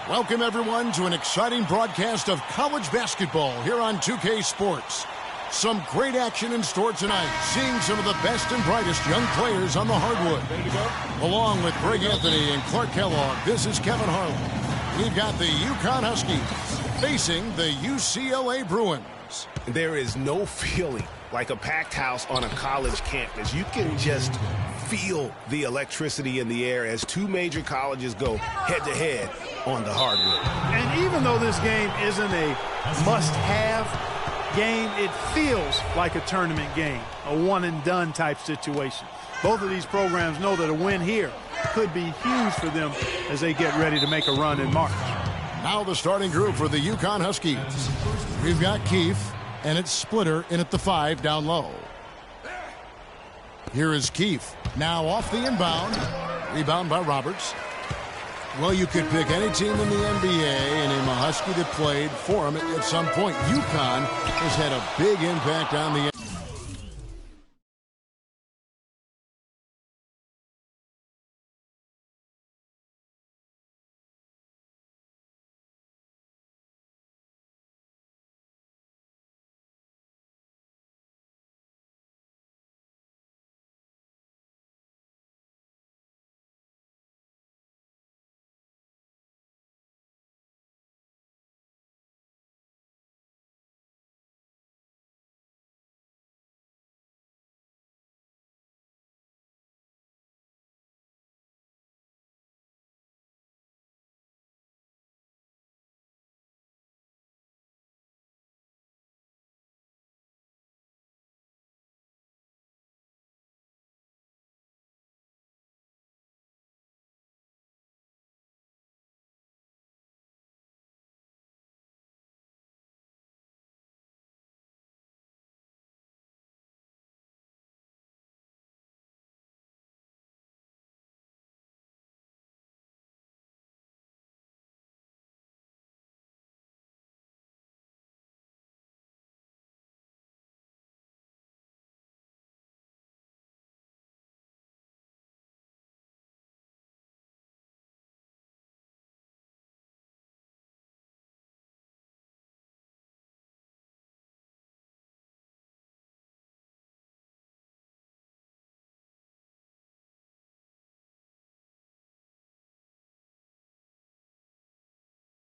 Welcome, everyone, to an exciting broadcast of college basketball here on 2K Sports. Some great action in store tonight, seeing some of the best and brightest young players on the hardwood. Ready to go? Along with Greg Anthony and Clark Kellogg, this is Kevin Harlan. We've got the UConn Huskies facing the UCLA Bruins. There is no feeling like a packed house on a college campus. You can just feel the electricity in the air as two major colleges go head-to-head on the hardwood. And even though this game isn't a must-have game, it feels like a tournament game, a one-and-done type situation. Both of these programs know that a win here could be huge for them as they get ready to make a run in March. Now the starting group for the UConn Huskies. We've got Keefe, and it's Splitter in at the 5 down low. Here is Keefe. Now off the inbound. Rebound by Roberts. Well, you could pick any team in the NBA and name a Husky that played for him at some point. UConn has had a big impact on the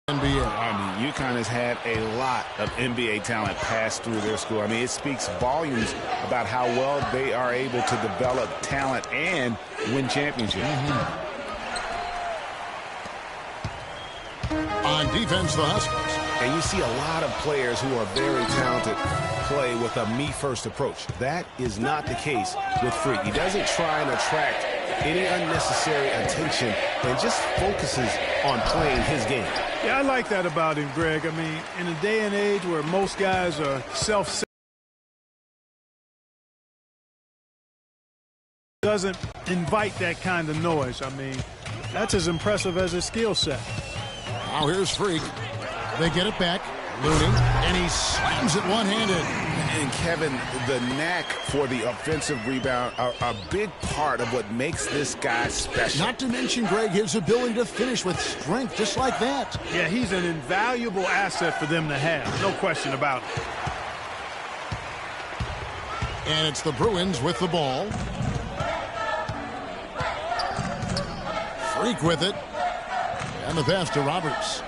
NBA. I mean, UConn has had a lot of NBA talent pass through their school. I mean, it speaks volumes about how well they are able to develop talent and win championships. On defense, the Huskies. And you see a lot of players who are very talented play with a me-first approach. That is not the case with Freak. He doesn't try and attract any unnecessary attention and just focuses on playing his game. Yeah, I like that about him, Greg. I mean, in a day and age where most guys are self-centered, doesn't invite that kind of noise. I mean, that's as impressive as his skill set. Now here's Freak. They get it back. Looney, and he slams it one-handed. And Kevin, the knack for the offensive rebound are a big part of what makes this guy special. Not to mention, Greg, his ability to finish with strength just like that. Yeah, he's an invaluable asset for them to have. No question about it. And it's the Bruins with the ball. Freak with it. And the pass to Roberts.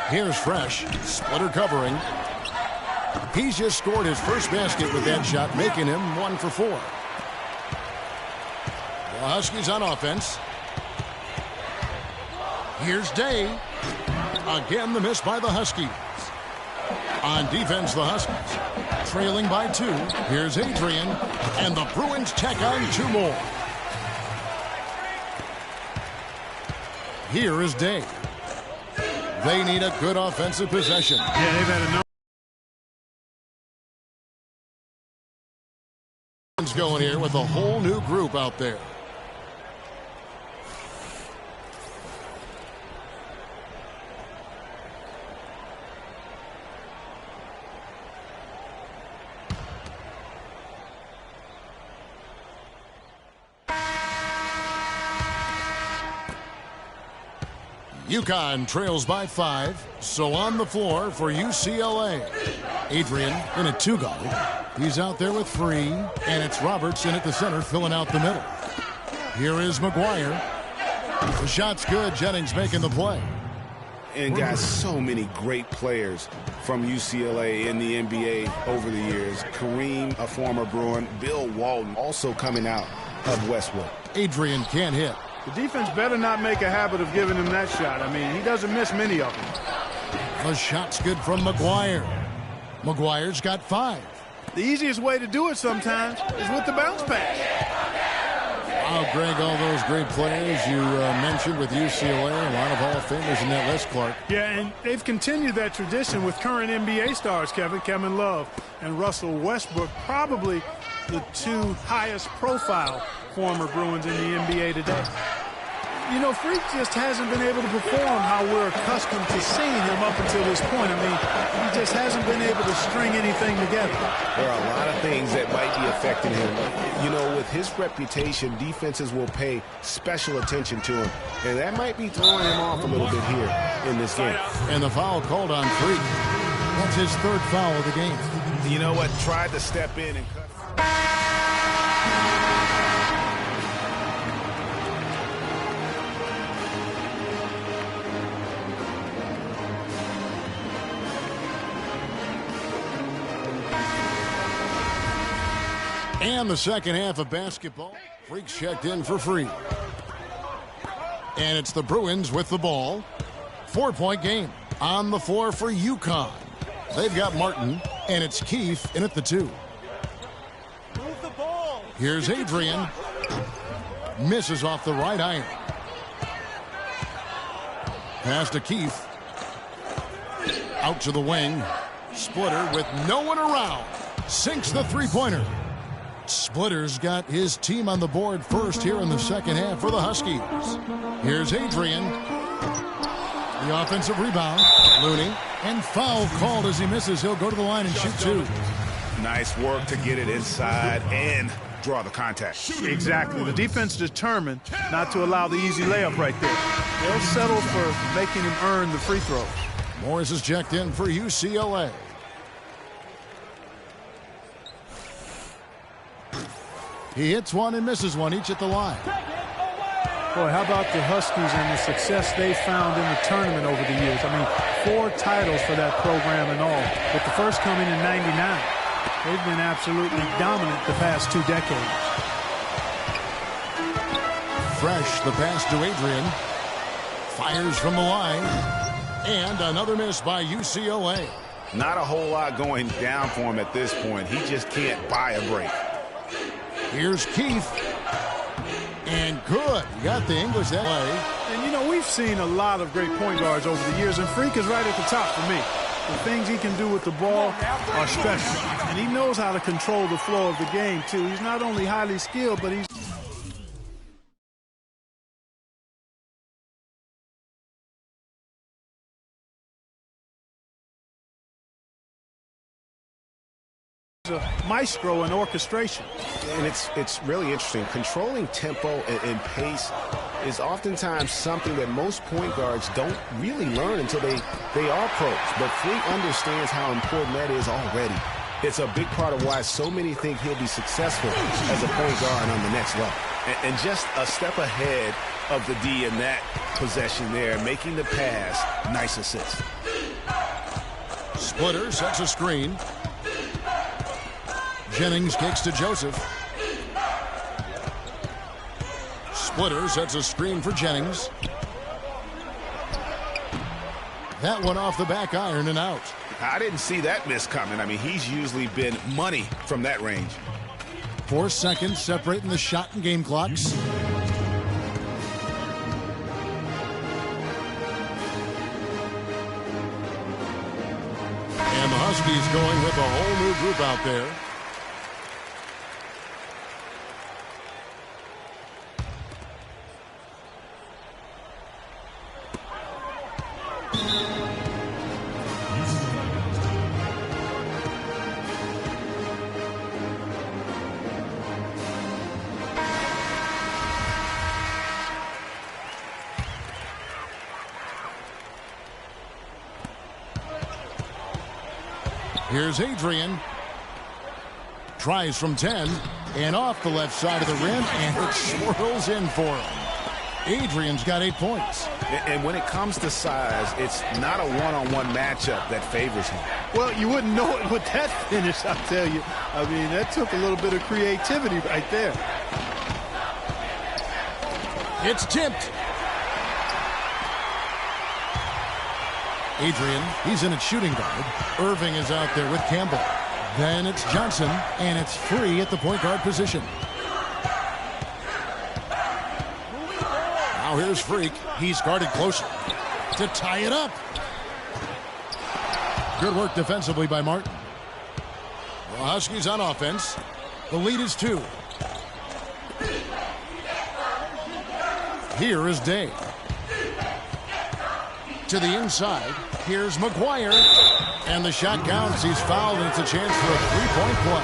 Here's Fresh. Splitter covering. He's just scored his first basket with that shot, making him 1 for 4. The Huskies on offense. Here's Day. Again, the miss by the Huskies. On defense, the Huskies trailing by 2. Here's Adrian. And the Bruins tack on 2 more. Here is Day. They need a good offensive possession. Yeah, they've had a number going here with a whole new group out there. UConn trails by 5, so on the floor for UCLA. Adrian in a 2-guard. He's out there with Free, and it's Robertson at the center filling out the middle. Here is McGuire. The shot's good. Jennings making the play. And guys, so many great players from UCLA in the NBA over the years. Kareem, a former Bruin. Bill Walton also coming out of Westwood. Adrian can't hit. The defense better not make a habit of giving him that shot. I mean, he doesn't miss many of them. The shot's good from McGuire. McGuire's got 5. The easiest way to do it sometimes is with the bounce pass. Wow, Greg, all those great players you mentioned with UCLA, a lot of Hall of Famers in that list, Clark. Yeah, and they've continued that tradition with current NBA stars, Kevin Love and Russell Westbrook, probably the 2 highest profile former Bruins in the NBA today. You know, Freak just hasn't been able to perform how we're accustomed to seeing him up until this point. I mean, he just hasn't been able to string anything together. There are a lot of things that might be affecting him. You know, with his reputation, defenses will pay special attention to him, and that might be throwing him off a little bit here in this game. And the foul called on Freak. That's his 3rd foul of the game. You know what? Tried to step in and cut. And the second half of basketball. Freaks checked in for Free. And it's the Bruins with the ball. 4-point game on the floor for UConn. They've got Martin, and it's Keefe in at the 2. Move the ball. Here's Adrian. Misses off the right iron. Pass to Keefe. Out to the wing. Splitter with no one around. Sinks the 3-pointer. Splitter's got his team on the board first here in the second half for the Huskies. Here's Adrian. The offensive rebound. Looney. And foul called as he misses. He'll go to the line and shoot 2. Nice work to get it inside and draw the contact. Exactly. The defense determined not to allow the easy layup right there. They'll settle for making him earn the free throws. Morris is checked in for UCLA. He hits one and misses one, each at the line. Boy, how about the Huskies and the success they found in the tournament over the years? I mean, 4 titles for that program and all, with the first coming in '99. They've been absolutely dominant the past 2 decades. Fresh, the pass to Adrian. Fires from the line. And another miss by UCLA. Not a whole lot going down for him at this point. He just can't buy a break. Here's Keefe. And good. He got the English that way. And, you know, we've seen a lot of great point guards over the years, and Freak is right at the top for me. The things he can do with the ball are special. And he knows how to control the flow of the game, too. He's not only highly skilled, but he's a maestro in orchestration. And it's really interesting. Controlling tempo and pace is oftentimes something that most point guards don't really learn until they are pros. But Freak understands how important that is already. It's a big part of why so many think he'll be successful as a point guard on the next level. And just a step ahead of the D in that possession there, making the pass. Nice assist. Splitter sets a screen. Jennings kicks to Joseph. Splitter sets a screen for Jennings. That one off the back iron and out. I didn't see that miss coming. I mean, he's usually been money from that range. 4 seconds separating the shot and game clocks. And the Huskies going with a whole new group out there. Here's Adrian. Tries from 10 and off the left side of the rim, and it swirls in for him. Adrian's got 8 points. And when it comes to size, it's not a one-on-one matchup that favors him. Well, you wouldn't know it with that finish, I'll tell you. I mean, that took a little bit of creativity right there. It's tipped. Adrian, he's in at shooting guard. Irving is out there with Campbell. Then it's Johnson, and it's free at the point guard position. Now here's Freak. He's guarded closer to tie it up. Good work defensively by Martin. The Huskies on offense. The lead is 2. Here is Day. To the inside. Here's McGuire. And the shot counts. He's fouled, and it's a chance for a 3-point play.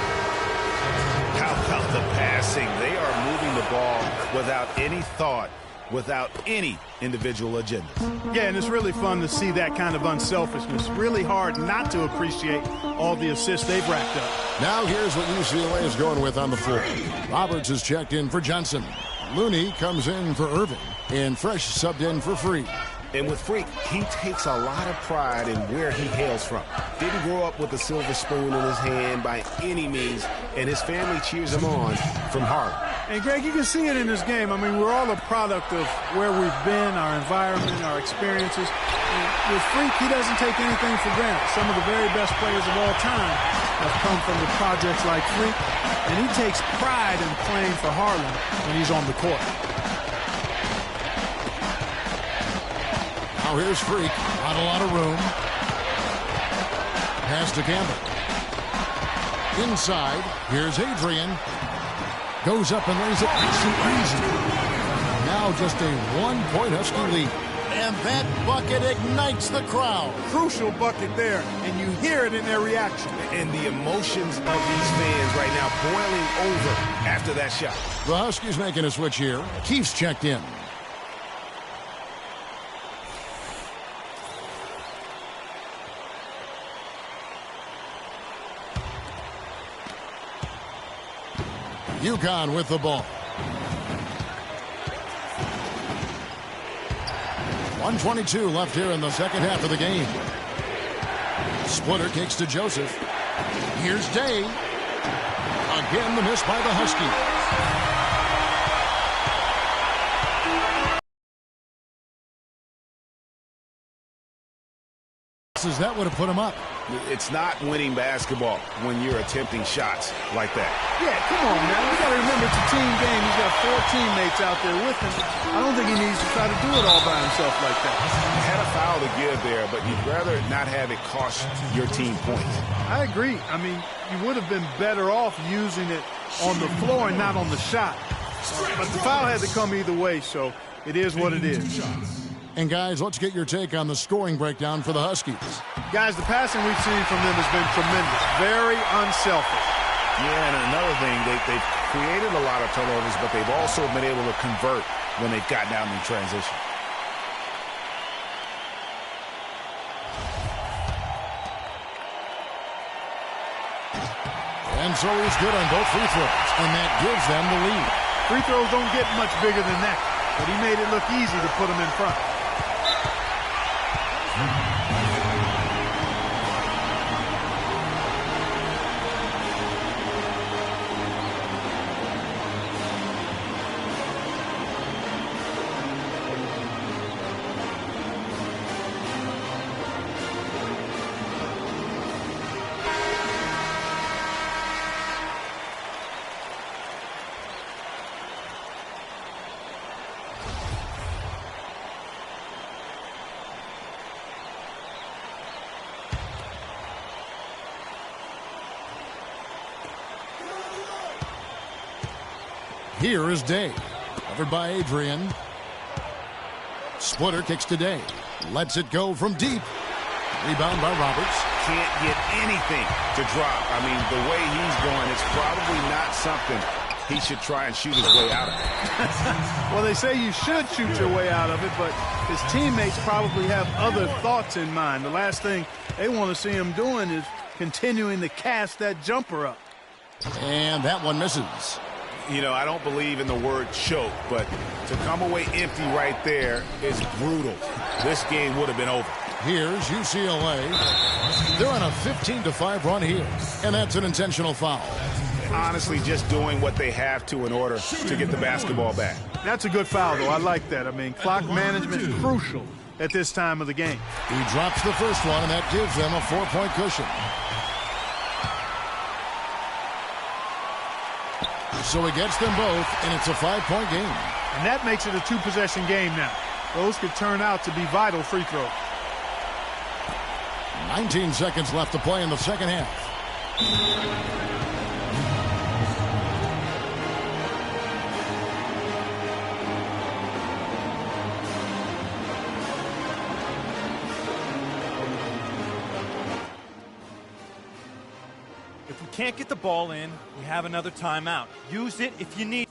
How about the passing? They are moving the ball without any thought, without any individual agenda. Yeah, and it's really fun to see that kind of unselfishness. Really hard not to appreciate all the assists they've racked up. Now here's what UCLA is going with on the floor. Roberts is checked in for Johnson. Looney comes in for Irving. And Fresh subbed in for Free. And with Freak, he takes a lot of pride in where he hails from. Didn't grow up with a silver spoon in his hand by any means, and his family cheers him on from Harlem. And, Greg, you can see it in this game. I mean, we're all a product of where we've been, our environment, our experiences. And with Freak, he doesn't take anything for granted. Some of the very best players of all time have come from the projects like Freak, and he takes pride in playing for Harlem when he's on the court. Now here's Freak. Not a lot of room. Pass to Campbell. Inside. Here's Adrian. Goes up and lays it nice and easy. Now just a 1-point Husky lead. And that bucket ignites the crowd. Crucial bucket there, and you hear it in their reaction. And the emotions of these fans right now boiling over after that shot. The Huskies making a switch here. Keefe's checked in. UConn with the ball. 1:22 left here in the second half of the game. Splitter kicks to Joseph. Here's Day. Again, the miss by the Huskies. That would have put him up. It's not winning basketball when you're attempting shots like that. Yeah, come on, man. We got to remember it's a team game. He's got 4 teammates out there with him. I don't think he needs to try to do it all by himself like that. You had a foul to give there, but you'd rather not have it cost your team points. I agree. I mean, you would have been better off using it on the floor and not on the shot. But the foul had to come either way, so it is what it is. And, guys, let's get your take on the scoring breakdown for the Huskies. Guys, the passing we've seen from them has been tremendous. Very unselfish. Yeah, and another thing, they've created a lot of turnovers, but they've also been able to convert when they've gotten out in transition. And so he's good on both free throws, and that gives them the lead. Free throws don't get much bigger than that, but he made it look easy to put them in front. Here is Day. Covered by Adrian. Splitter kicks to Day. Lets it go from deep. Rebound by Roberts. Can't get anything to drop. I mean, the way he's going, it's probably not something he should try and shoot his way out of it. Well, they say you should shoot your way out of it, but his teammates probably have other thoughts in mind. The last thing they want to see him doing is continuing to cast that jumper up. And that one misses. You know, I don't believe in the word choke, but to come away empty right there is brutal. This game would have been over. Here's UCLA. They're on a 15-5 run here, and that's an intentional foul. Honestly, just doing what they have to in order to get the basketball back. That's a good foul, though. I like that. I mean, clock management crucial at this time of the game. He drops the first one, and that gives them a 4-point cushion. So he gets them both, and it's a 5-point game. And that makes it a 2-possession game now. Those could turn out to be vital free throws. 19 seconds left to play in the second half. If we can't get the ball in, we have another timeout. Use it if you need.